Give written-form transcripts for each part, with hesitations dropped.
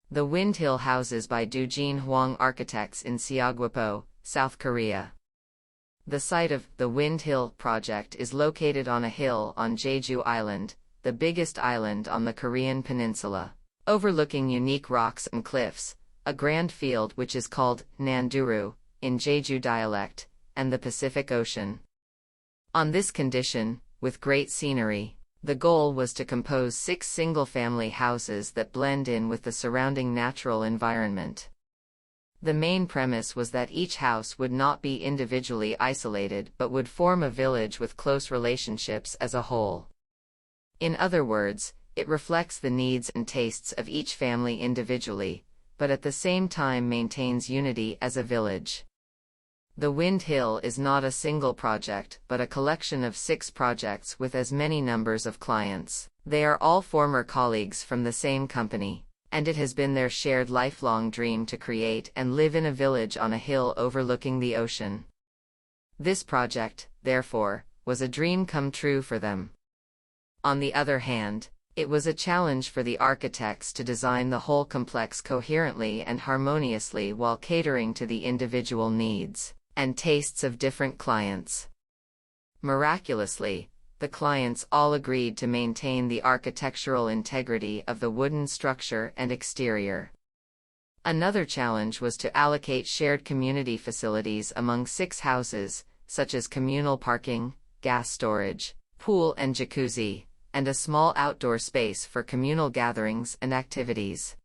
The Windhill Houses by Doojin Hwang Architects in SEOGWIPO, South Korea. The site of the Windhill project is located on a hill on Jeju Island, the biggest island on the Korean peninsula, overlooking unique rocks and cliffs, a grand field which is called Nandeureu in Jeju dialect, and the Pacific Ocean. On this condition, with great scenery, the goal was to compose 6 single-family houses that blend in with the surrounding natural environment. The main premise was that each house would not be individually isolated but would form a village with close relationships as a whole. In other words, it reflects the needs and tastes of each family individually, but at the same time maintains unity as a village. The Windhill is not a single project but a collection of 6 projects with as many numbers of clients. They are all former colleagues from the same company, and it has been their shared lifelong dream to create and live in a village on a hill overlooking the ocean. This project, therefore, was a dream come true for them. On the other hand, it was a challenge for the architects to design the whole complex coherently and harmoniously while catering to the individual needs and tastes of different clients. Miraculously, the clients all agreed to maintain the architectural integrity of the wooden structure and exterior. Another challenge was to allocate shared community facilities among 6 houses, such as communal parking, gas storage, pool and jacuzzi, and a small outdoor space for communal gatherings and activities.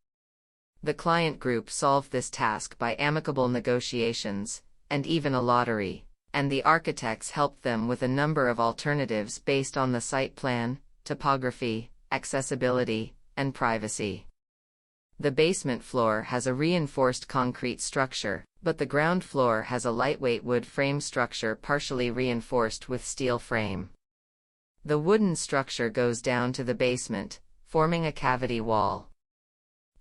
The client group solved this task by amicable negotiations, and even a lottery, and the architects helped them with a number of alternatives based on the site plan, topography, accessibility, and privacy. The basement floor has a reinforced concrete structure, but the ground floor has a lightweight wood frame structure partially reinforced with steel frame. The wooden structure goes down to the basement, forming a cavity wall.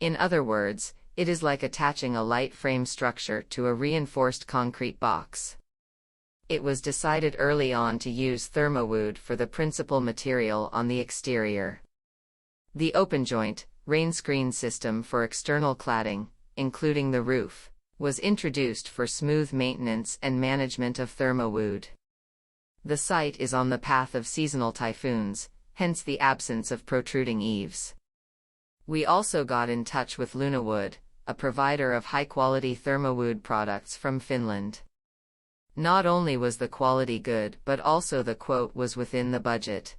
In other words, it is like attaching a light frame structure to a reinforced concrete box. It was decided early on to use thermowood for the principal material on the exterior. The open-joint, rain-screen system for external cladding, including the roof, was introduced for smooth maintenance and management of thermowood. The site is on the path of seasonal typhoons, hence the absence of protruding eaves. We also got in touch with Lunawood, a provider of high-quality thermowood products from Finland. Not only was the quality good but also the quote was within the budget.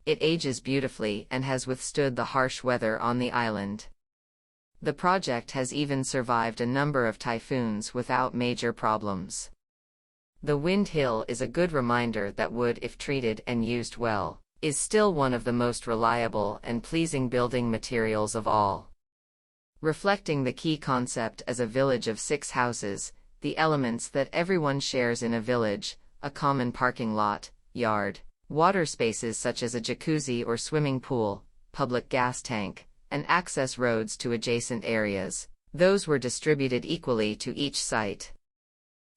It ages beautifully and has withstood the harsh weather on the island. The project has even survived a number of typhoons without major problems. The Windhill is a good reminder that wood, if treated and used well, is still one of the most reliable and pleasing building materials of all. Reflecting the key concept as a village of 6 houses, the elements that everyone shares in a village, a common parking lot, yard, water spaces such as a jacuzzi or swimming pool, public gas tank, and access roads to adjacent areas, those were distributed equally to each site.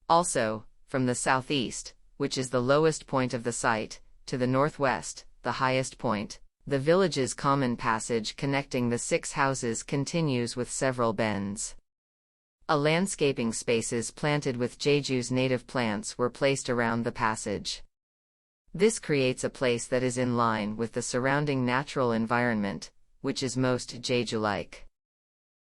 Also, from the southeast, which is the lowest point of the site, to the northwest, the highest point, the village's common passage connecting the 6 houses continues with several bends. A landscaping spaces planted with Jeju's native plants were placed around the passage. This creates a place that is in line with the surrounding natural environment, which is most Jeju-like.